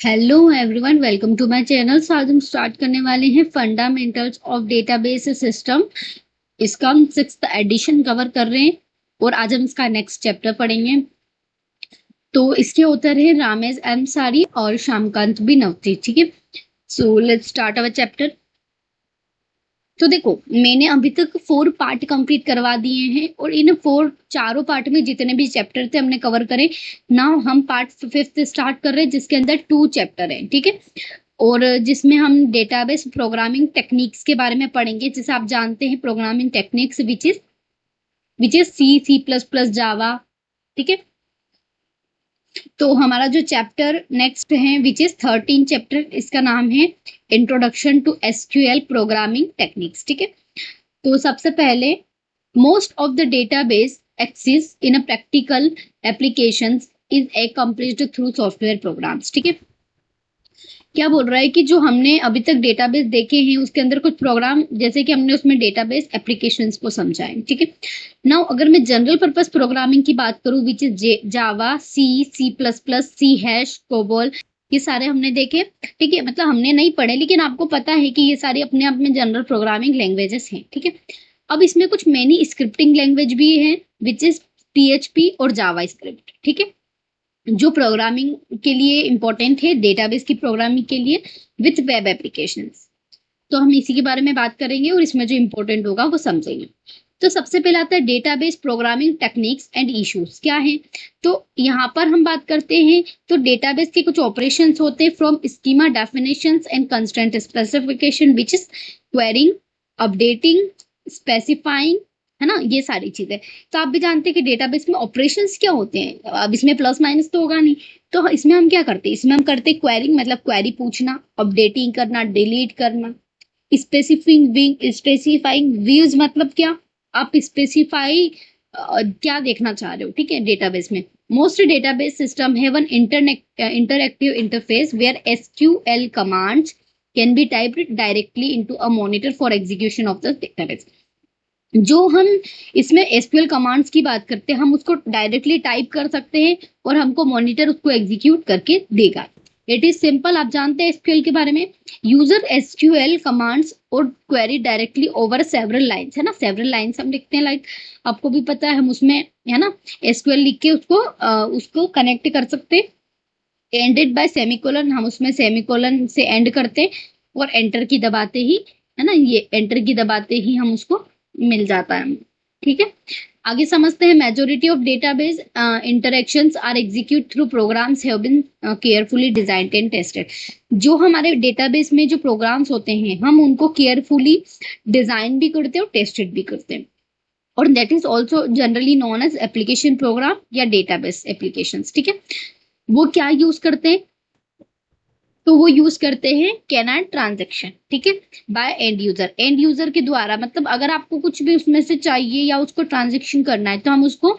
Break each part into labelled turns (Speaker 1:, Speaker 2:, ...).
Speaker 1: Hello everyone, welcome to my channel. So आज हम start करने वाले हैं फंडामेंटल्स ऑफ डेटाबेस सिस्टम। इसका हम 6th एडिशन कवर कर रहे हैं और आज हम इसका नेक्स्ट चैप्टर पढ़ेंगे। तो इसके ऑथर है रामेश एम सारी और श्यामकांत बी नवती। ठीक है, so let's start our chapter. तो देखो, मैंने अभी तक 4 पार्ट कंप्लीट करवा दिए हैं और इन चारों पार्ट में जितने भी चैप्टर थे हमने कवर करे। नाउ हम पार्ट 5th स्टार्ट कर रहे हैं जिसके अंदर 2 चैप्टर हैं। ठीक है, और जिसमें हम डेटाबेस प्रोग्रामिंग टेक्निक्स के बारे में पढ़ेंगे। जैसे आप जानते हैं programming techniques which is C, C plus plus, Java. ठीक है, तो हमारा जो चैप्टर नेक्स्ट है विच इज 13 चैप्टर, इसका नाम है introduction to SQL programming techniques. ठीक है, तो सबसे पहले most of the database access in a practical applications is accomplished through software programs. ठीक है, क्या बोल रहा है कि जो हमने अभी तक डेटाबेस देखे हैं उसके अंदर कुछ प्रोग्राम, जैसे कि हमने उसमें डेटाबेस एप्लीकेशंस को समझा है। ठीक है, नाउ अगर मैं जनरल पर्पस प्रोग्रामिंग की बात करूं which is Java, C, C plus plus, C hash, COBOL, ये सारे हमने देखे। ठीक है, मतलब हमने नहीं पढ़े लेकिन आपको पता है कि ये सारे अपने आप में जनरल प्रोग्रामिंग लैंग्वेजेस हैं। ठीक है, अब इसमें कुछ मेनी स्क्रिप्टिंग लैंग्वेज भी है विच इज पीएचपी और जावा स्क्रिप्ट। ठीक है, जो प्रोग्रामिंग के लिए इंपॉर्टेंट है, डेटाबेस की प्रोग्रामिंग के लिए विथ वेब एप्लीकेशंस। तो हम इसी के बारे में बात करेंगे और इसमें जो इंपॉर्टेंट होगा वो समझेंगे। तो सबसे पहले आता है database programming techniques and issues क्या है। तो यहाँ पर हम बात करते हैं तो डेटाबेस के कुछ ऑपरेशंस होते हैं from schema definitions and constraint specification which is quarrying, updating, specifying, है ना, ये सारी चीजें। तो आप भी जानते हैं कि डेटाबेस में ऑपरेशंस क्या होते हैं। अब इसमें प्लस माइनस तो होगा नहीं, तो इसमें हम क्या करते हैं, इसमें हम करते हैं क्वेरिंग, मतलब क्वेरी पूछना, अपडेटिंग करना, डिलीट करना, स्पेसिफाइंग व्यूज, मतलब क्या आप स्पेसिफाई क्या देखना चाह रहे हो। ठीक है, डेटाबेस में most database system have an interactive interface where SQL commands can be typed directly into a monitor for execution of the database. जो हम इसमें एसक्यूएल कमांड्स की बात करते हैं, हम उसको डायरेक्टली टाइप कर सकते हैं और हमको मॉनिटर उसको एग्जीक्यूट करके देगा। इट इज सिंपल, आप जानते हैं एसक्यूएल के बारे में। यूजर एसक्यूएल कमांड्स और query directly over several lines, है ना, सेवरल लाइंस हम लिखते हैं, लाइक आपको भी पता है हम उसमें, है ना, एसक्यूएल लिख के उसको कनेक्ट कर सकते हैं। एंडेड बाय सेमीकोलन, हम उसमें सेमीकोलन से एंड करते हैं और एंटर की दबाते ही, है ना, ये एंटर की दबाते ही हम उसको मिल जाता है। ठीक है, आगे समझते हैं। Majority of database interactions are execute through programs have been carefully designed and tested. जो हमारे डेटाबेस में जो प्रोग्राम्स होते हैं हम उनको केयरफुली डिजाइन भी करते हैं और टेस्टेड भी करते हैं, और that is also generally known as application program या डेटाबेस एप्लीकेशंस। ठीक है, वो क्या यूज करते हैं, तो वो यूज करते हैं कैनान ट्रांजेक्शन। ठीक है, बाय एंड यूजर के द्वारा, मतलब अगर आपको कुछ भी उसमें से चाहिए या उसको ट्रांजेक्शन करना है तो हम उसको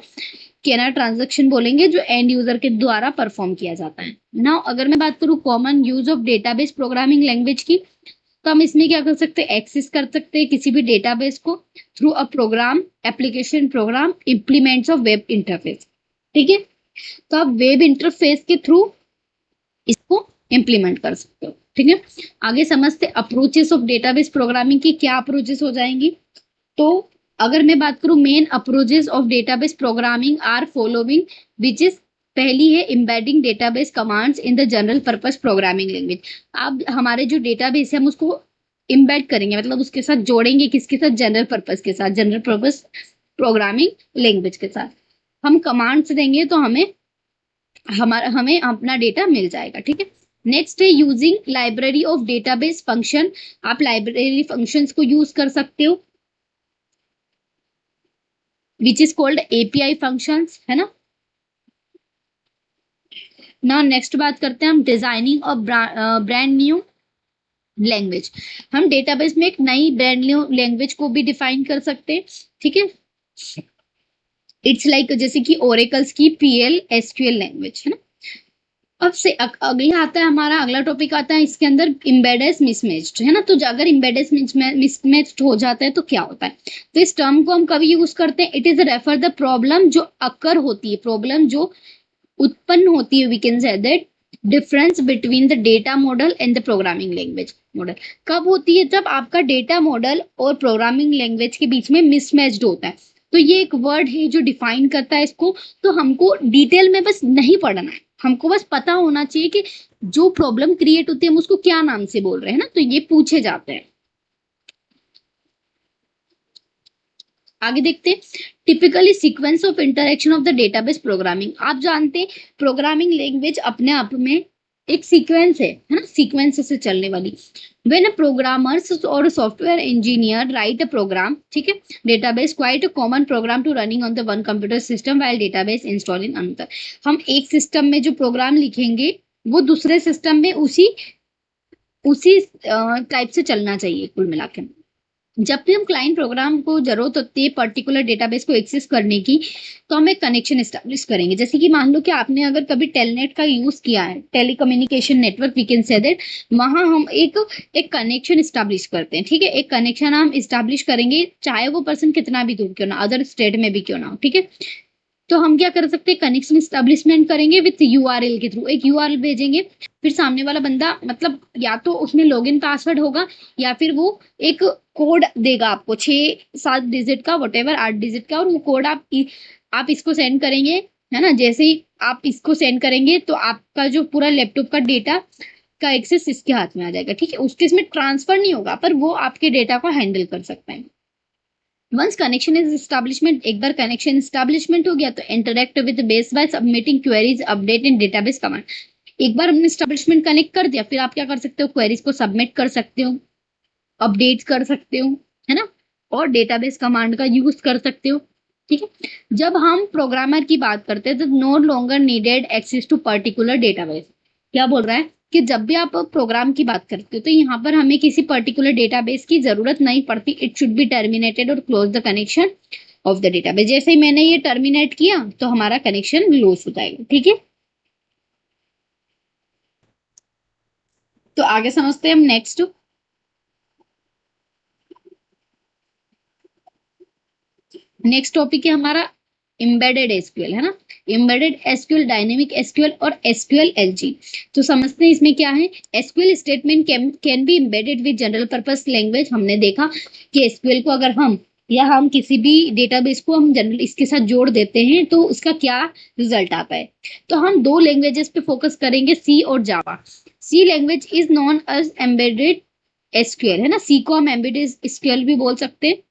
Speaker 1: कैनान ट्रांजेक्शन बोलेंगे, जो एंड यूजर के द्वारा परफॉर्म किया जाता है ना। अगर मैं बात करूं common use of database programming language की, तो हम इसमें क्या कर सकते हैं, एक्सेस कर सकते हैं किसी भी डेटाबेस को through a program, application program, implements of web interface. ठीक है, तो आप वेब इंटरफेस के थ्रू इसको इम्प्लीमेंट कर सकते हो। ठीक है, आगे समझते अप्रोचेस ऑफ डेटाबेस प्रोग्रामिंग की, क्या अप्रोचेस हो जाएंगी। तो अगर मैं बात करूं main approaches of database programming are following, which is पहली है embedding database commands in the general purpose programming language. अब हमारे जो डेटाबेस है हम उसको इम्बेड करेंगे, मतलब उसके साथ जोड़ेंगे, किसके साथ, जनरल पर्पस के साथ, जनरल पर्पस प्रोग्रामिंग लैंग्वेज के साथ हम कमांड्स देंगे तो हमें अपना डेटा मिल जाएगा। ठीक है, नेक्स्ट है using library of database function. आप लाइब्रेरी फंक्शंस को यूज कर सकते हो which is called API functions, है ना। ना नेक्स्ट बात करते हैं हम designing of brand new language. हम डेटाबेस में एक नई ब्रांड न्यू लैंग्वेज को भी डिफाइन कर सकते हैं। ठीक है, इट्स लाइक जैसे कि ओरेकल्स की पीएल एसक्यूएल लैंग्वेज, है ना। अब से अगला आता है, हमारा अगला टॉपिक आता है इसके अंदर इम्बेडेड मिसमैच्ड, है ना। तो अगर इम्बेडेड मिसमैच्ड हो जाता है तो क्या होता है, तो इस टर्म को हम कभी यूज करते हैं, it is refer the problem जो अकर होती है, प्रॉब्लम जो उत्पन्न होती है, we can say that difference between the data model and the programming language model कब होती है? जब आपका डेटा मॉडल और प्रोग्रामिंग लैंग्वेज के बीच में मिसमैच्ड होता है। तो ये एक वर्ड है जो डिफाइन करता है इसको। तो हमको डिटेल में बस नहीं पढ़ना है, हमको बस पता होना चाहिए कि जो प्रॉब्लम क्रिएट होती है हम उसको क्या नाम से बोल रहे हैं ना, तो ये पूछे जाते हैं। आगे देखते हैं, typically sequence of interaction of the database programming. आप जानते हैं प्रोग्रामिंग लैंग्वेज अपने आप में एक सीक्वेंस है ना, सीक्वेंस से चलने वाली। व्हेन अ प्रोग्रामर्स और software engineer write a program, ठीक है, database quite a common program to running on the one computer system while database install in another. हम एक सिस्टम में जो प्रोग्राम लिखेंगे वो दूसरे सिस्टम में उसी उसी टाइप से चलना चाहिए कुल मिला के। जब भी हम क्लाइंट प्रोग्राम को जरूरत होती है पर्टिकुलर डेटाबेस को एक्सेस करने की, तो हम एक कनेक्शन एस्टेब्लिश करेंगे। जैसे कि मान लो कि आपने अगर कभी टेलनेट का यूज किया है, telecommunication network we can say that, वहां हम एक कनेक्शन एस्टेब्लिश करते हैं, ठीक है। एक कनेक्शन हम एस्टेब्लिश करेंगे, चाहे वो पर्सन कितना भी दूर क्यों ना, अदर स्टेट में भी क्यों ना हो, ठीक है। तो हम क्या कर सकते हैं, कनेक्शन स्टैब्लिशमेंट करेंगे विथ यूआरएल के थ्रू। एक यूआरएल भेजेंगे, फिर सामने वाला बंदा मतलब या तो उसमें लॉगिन पासवर्ड होगा या फिर वो एक कोड देगा आपको, 6-7 डिजिट का, वटेवर 8 डिजिट का, और वो कोड आप इसको सेंड करेंगे, है ना। जैसे ही आप इसको सेंड करेंगे तो आपका जो पूरा लैपटॉप का डेटा का एक्सेस इसके हाथ में आ जाएगा, ठीक है। उसके इसमें ट्रांसफर नहीं होगा पर वो आपके डेटा को हैंडल कर सकता है। वंस कनेक्शन इज एस्टैब्लिशमेंट, एक बार कनेक्शन एस्टैब्लिशमेंट हो गया तो interact with base by submitting queries update in database command. एक बार हमने एस्टैब्लिशमेंट कनेक्ट कर दिया, फिर आप क्या कर सकते हो, क्वेरीज को सबमिट कर सकते हो, अपडेट कर सकते हो, है ना, और डेटाबेस कमांड का यूज कर सकते हो, ठीक है। जब हम प्रोग्रामर की बात करते हैं तो no longer needed access to particular database. क्या बोल रहा है कि जब भी आप प्रोग्राम की बात करते हो तो यहाँ पर हमें किसी पर्टिकुलर डेटाबेस की जरूरत नहीं पड़ती। इट शुड बी टर्मिनेटेड और close the connection of the database. जैसे ही मैंने ये टर्मिनेट किया तो हमारा कनेक्शन लॉस हो जाएगा, ठीक है। तो आगे समझते हैं हम नेक्स्ट। नेक्स्ट टॉपिक है हमारा एम्बेडेड एसक्यूएल, है ना। एम्बेडेड एसक्यूएल, डायनेमिक एसक्यूएल और एसक्यूएल एलजी। तो समझते हैं इसमें क्या है। SQL statement can be embedded with general purpose language. हमने देखा कि एसक्यूएल को अगर हम किसी भी डेटाबेस को हम जनरल इसके साथ जोड़ देते हैं तो उसका क्या रिजल्ट आता है। तो हम दो लैंग्वेजेस पे फोकस करेंगे, सी और Java. C language is known as embedded SQL, है ना। सी को हम एम्बेडेड एसक्यूएल भी बोल सकते हैं।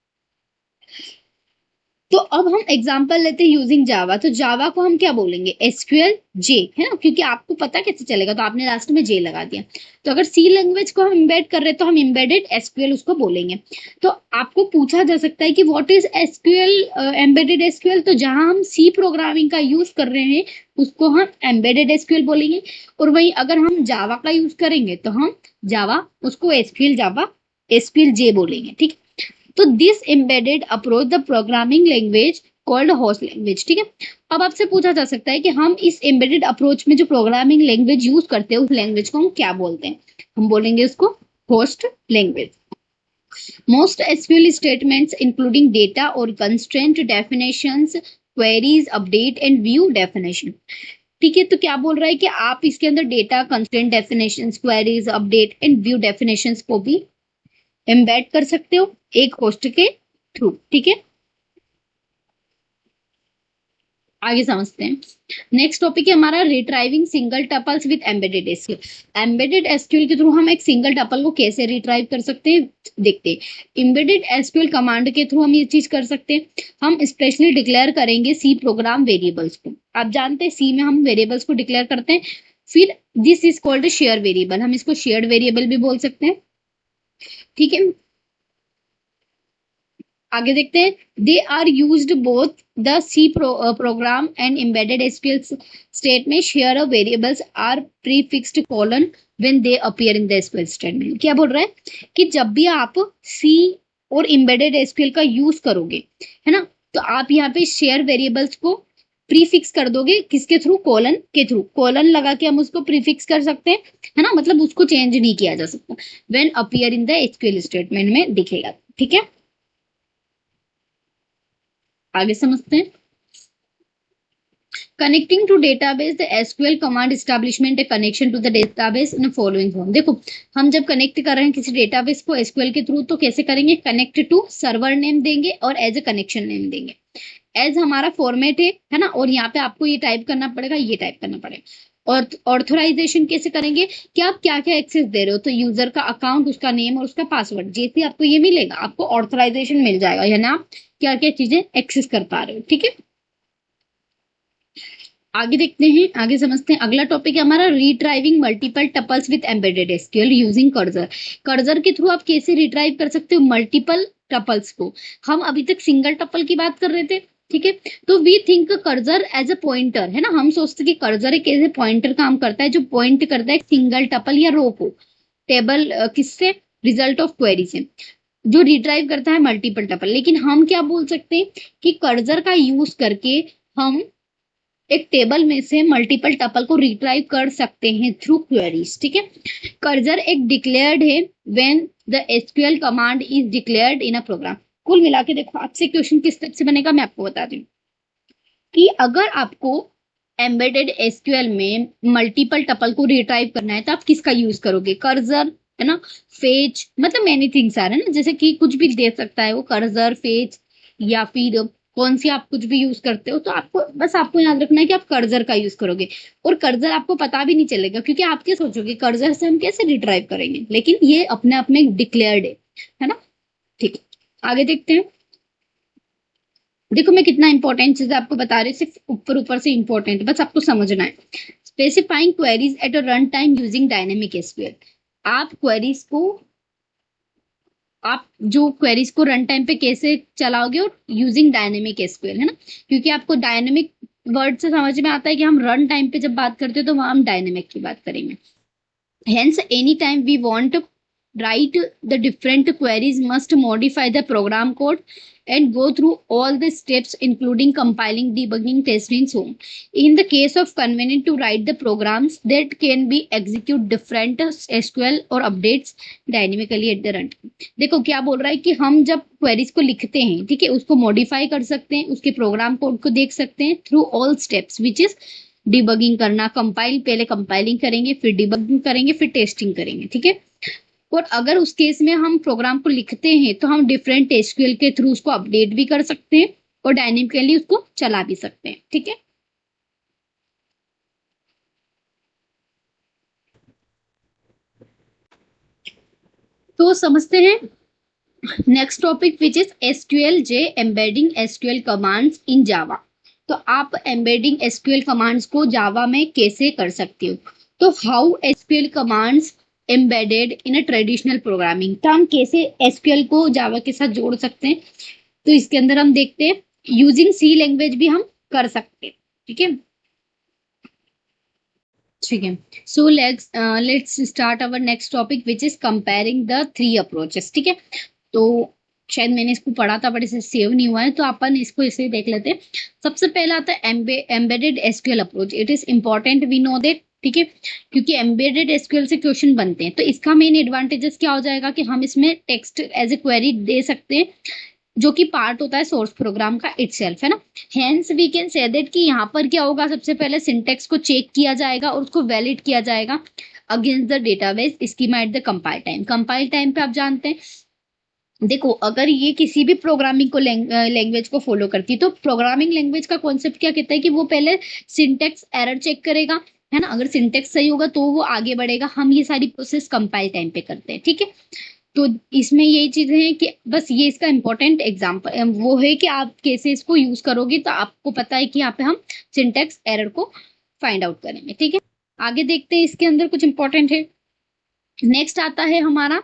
Speaker 1: तो अब हम एग्जांपल लेते हैं यूजिंग जावा। तो जावा को हम क्या बोलेंगे, एसक्यूएल जे, है ना, क्योंकि आपको पता कैसे चलेगा, तो आपने लास्ट में जे लगा दिया। तो अगर सी लैंग्वेज को हम एम्बेड कर रहे हैं तो हम एम्बेडेड एसक्यूएल उसको बोलेंगे। तो आपको पूछा जा सकता है कि what is SQL, embedded SQL. तो जहां हम सी प्रोग्रामिंग का यूज कर रहे हैं उसको हम एम्बेडेड एसक्यूएल बोलेंगे, और वहीं अगर हम जावा का यूज करेंगे तो हम जावा उसको एसक्यूएल जावा एसक्यूएल जे बोलेंगे, ठीक है। तो this embedded approach the programming language called host language, ठीक है। अब आपसे पूछा जा सकता है कि हम इस एम्बेडेड अप्रोच में जो प्रोग्रामिंग लैंग्वेज यूज करते हैं उस लैंग्वेज को हम क्या बोलते हैं। हम बोलेंगे उसको host language. Most SQL statements including data और constraint definitions, queries, update and view definition, ठीक है। तो क्या बोल रहा है कि आप इसके अंदर data, constraint definitions, queries, update and view definitions को भी एम्बेड कर सकते हो एक होस्ट के थ्रू, ठीक है। आगे समझते हैं। नेक्स्ट टॉपिक है हमारा retrieving single tuples with embedded SQL. Embedded SQL के थ्रू हम एक सिंगल टपल को कैसे रिट्राइव कर सकते हैं, देखते हैं। एम्बेडेड एसक्यूएल कमांड के थ्रू हम ये चीज कर सकते हैं। हम स्पेशली डिक्लेयर करेंगे सी प्रोग्राम वेरिएबल्स को। आप जानते हैं सी में हम वेरिएबल्स को डिक्लेयर करते हैं। फिर this is called share variable, हम इसको शेयर्ड वेरिएबल भी बोल सकते हैं, ठीक है। आगे देखते हैं। They are used both the C program and embedded SQL statement share of variables are prefixed colon when they appear in the SQL statement. क्या बोल रहा है कि जब भी आप सी और एम्बेडेड एसक्यूएल का यूज करोगे, है ना, तो आप यहाँ पे शेयर वेरिएबल्स को प्रीफिक्स कर दोगे, किसके थ्रू, कॉलन के थ्रू। कॉलन लगा के हम उसको प्रीफिक्स कर सकते हैं, है ना, मतलब उसको चेंज नहीं किया जा सकता। When appear in the SQL statement में दिखेगा, ठीक है। आगे समझते हैं। Connecting to database the SQL command establishment a connection to the database in following form. देखो हम जब कनेक्ट कर रहे हैं किसी डेटाबेस को एसक्यूएल के थ्रू तो कैसे करेंगे, कनेक्ट टू सर्वर नेम देंगे और एज ए कनेक्शन नेम देंगे। एज हमारा फॉर्मेट है ना, और यहाँ पे आपको ये टाइप करना पड़ेगा, ये टाइप करना पड़ेगा। और ऑथराइजेशन कैसे करेंगे कि आप क्या क्या एक्सेस दे रहे हो, तो यूजर का अकाउंट, उसका नेम और उसका पासवर्ड, जैसे आपको ये मिलेगा आपको ऑथराइजेशन मिल जाएगा, यानी आप क्या क्या चीजें एक्सेस कर पा रहे हो। ठीक है, आगे देखते हैं, आगे समझते हैं। अगला टॉपिक है हमारा retrieving multiple tuples with embedded SQL using cursor. Cursor के थ्रू आप कैसे रिट्राइव कर सकते हो मल्टीपल टपल्स को। हम अभी तक सिंगल टपल की बात कर रहे थे, ठीक है। तो we think cursor as a pointer, है ना, हम सोचते कि कर्सर एक ऐसे पॉइंटर काम करता है जो पॉइंट करता है सिंगल टपल या रो को, टेबल किससे, रिजल्ट ऑफ क्वेरी से, जो रिट्राइव करता है मल्टीपल टपल। लेकिन हम क्या बोल सकते हैं कि कर्सर का यूज करके हम एक टेबल में से मल्टीपल टपल को रिट्राइव कर सकते हैं थ्रू क्वेरीज। ठीक है, कर्सर एक डिक्लेयर्ड है when the SQL command is declared in a program. कुल मिला के देखो आपसे क्वेश्चन किस टाइप से बनेगा मैं आपको बता दूं कि अगर आपको एम्बेडेड एसक्यूएल में मल्टीपल टपल को रिट्राइव करना है तो आप किसका यूज करोगे, कर्सर, है ना, फेच, मतलब मेनी थिंग्स आ रहे हैं ना, जैसे कि कुछ भी दे सकता है वो, कर्सर, फेच, या फिर कौन सी आप कुछ भी यूज करते हो, तो आपको बस आपको याद रखना है कि आप कर्सर का यूज करोगे। और कर्सर आपको पता भी नहीं चलेगा क्योंकि आप क्या सोचोगे कर्सर से हम कैसे रिट्राइव करेंगे, लेकिन ये अपने आप में डिक्लेयर्ड है ना। ठीक है, आगे देखते हैं। देखो मैं कितना इंपॉर्टेंट चीज आपको बता रही हूँ, सिर्फ ऊपर ऊपर से इंपॉर्टेंट, बस आपको समझना है। Specifying queries at a run time using dynamic SQL. आप क्वेरीज को, आप जो क्वेरीज को रन टाइम पे कैसे चलाओगे, और यूजिंग डायनेमिक एसक्यूएल, है ना, क्योंकि आपको डायनेमिक वर्ड से समझ में आता है कि हम रन टाइम पे जब बात करते हो तो वहां हम डायनेमिक की बात करेंगे। Hence, anytime we want to write the different queries must modify the program code and go through all the steps including compiling, debugging, testing, so on. In the case of convenient to write the programs that can be execute different SQL or updates dynamically at the runtime. देखो क्या बोल रहा है कि हम जब queries को लिखते हैं, ठीक है, उसको मॉडिफाई कर सकते हैं, उसके प्रोग्राम कोड को देख सकते हैं through all steps which is debugging करना, कंपाइल, पहले कंपाइलिंग करेंगे, फिर डिबगिंग करेंगे, फिर टेस्टिंग करेंगे। ठीक है, और अगर उस केस में हम प्रोग्राम को लिखते हैं तो हम डिफरेंट एसक्यूएल के थ्रू उसको अपडेट भी कर सकते हैं और डायनेमिकली उसको चला भी सकते हैं। ठीक है, तो समझते हैं next topic which is SQL J embedding SQL commands in Java. तो आप एम्बेडिंग एसक्यूएल कमांड्स को जावा में कैसे कर सकते हो, तो how SQL commands embedded in a traditional programming, तो हम कैसे एसक्यूएल को जावा के साथ जोड़ सकते हैं, तो इसके अंदर हम देखते हैं यूजिंग सी लैंग्वेज भी हम कर सकते हैं। ठीक है, ठीक है, so let's start our next topic which is comparing the three approaches. ठीक है, तो शायद मैंने इसको पढ़ा था बट इसे सेव नहीं हुआ है, तो अपन इसको ऐसे ही देख लेते हैं। सबसे पहला आता है embedded SQL approach. It is important we know that, ठीक है, क्योंकि एम्बेडेड एसक्यूएल से क्वेश्चन बनते हैं। तो इसका मेन एडवांटेजेस क्या हो जाएगा कि हम इसमें टेक्स्ट एज ए क्वेरी दे सकते हैं जो कि पार्ट होता है सोर्स प्रोग्राम का इटसेल्फ, है ना। Hence we can say that कि यहाँ पर क्या होगा, सबसे पहले सिंटेक्स को चेक किया जाएगा और उसको वैलिड किया जाएगा against the database schema at the compile time. Compile time पे आप जानते हैं, देखो अगर ये किसी भी प्रोग्रामिंग को लैंग्वेज को फॉलो करती है तो प्रोग्रामिंग लैंग्वेज का कॉन्सेप्ट क्या कहता है कि वो पहले सिंटेक्स एरर चेक करेगा, है ना, अगर सिंटेक्स सही होगा तो वो आगे बढ़ेगा। हम ये सारी प्रोसेस कंपाइल टाइम पे करते हैं। ठीक है, तो इसमें यही चीजें हैं कि बस ये इसका इंपॉर्टेंट एग्जांपल वो है कि आप कैसे इसको यूज करोगे, तो आपको पता है कि यहाँ पे हम सिंटेक्स एरर को फाइंड आउट करेंगे। ठीक है, आगे देखते हैं, इसके अंदर कुछ इंपॉर्टेंट है। नेक्स्ट आता है हमारा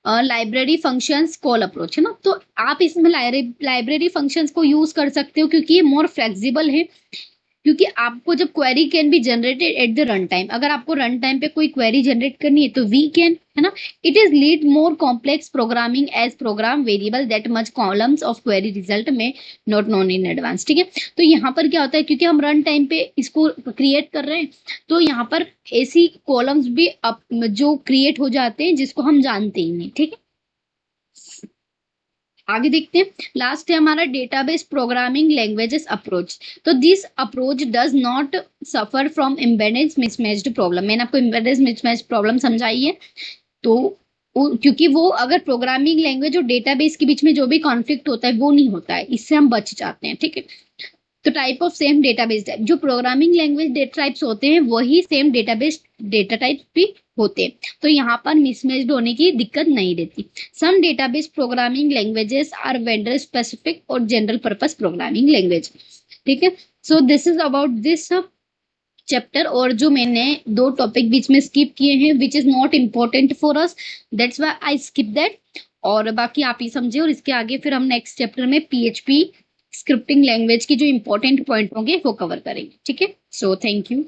Speaker 1: लाइब्रेरी फंक्शंस कॉल अप्रोच, है ना। तो आप इसमें लाइब्रेरी फंक्शंस को यूज कर सकते हो क्योंकि ये मोर फ्लेक्सिबल है, क्योंकि आपको जब query can be generated at the run time, अगर आपको रन टाइम पे कोई क्वेरी जनरेट करनी है तो वी कैन, है ना। It is lead more complex programming as program variable that much columns of query result में नॉट नोन इन एडवांस। ठीक है, तो यहाँ पर क्या होता है, क्योंकि हम रन टाइम पे इसको क्रिएट कर रहे हैं तो यहाँ पर ऐसी कॉलम्स भी जो क्रिएट हो जाते हैं जिसको हम जानते ही नहीं। ठीक है, आगे देखते हैं, लास्ट है हमारा डेटाबेस प्रोग्रामिंग लैंग्वेजेस अप्रोच। तो this approach does not suffer from embedded mismatched problem. मैंने आपको एम्बेडेड मिसमैच्ड प्रॉब्लम समझाई है। तो क्योंकि वो अगर प्रोग्रामिंग लैंग्वेज और डेटाबेस के बीच में जो भी कॉन्फ्लिक्ट होता है वो नहीं होता है, इससे हम बच जाते हैं, ठीक है। तो type of same database type, जो प्रोग्रामिंग लैंग्वेज डेटा टाइप्स होते हैं वही सेम डेटाबेस डेटा टाइप्स भी होते हैं, तो यहाँ पर मिसमैच्ड होने की दिक्कत नहीं रहती। Some database programming languages are vendor specific और जनरल पर्पस प्रोग्रामिंग लैंग्वेज, ठीक है। So this is about this chapter. और जो मैंने दो टॉपिक बीच में स्किप किए हैं which is not important for us, that's why I skip that. और बाकी आप ही समझे, और इसके आगे फिर हम नेक्स्ट चैप्टर में पीएचपी स्क्रिप्टिंग लैंग्वेज की जो इंपॉर्टेंट पॉइंट होंगे वो कवर करेंगे, ठीक है। So thank you.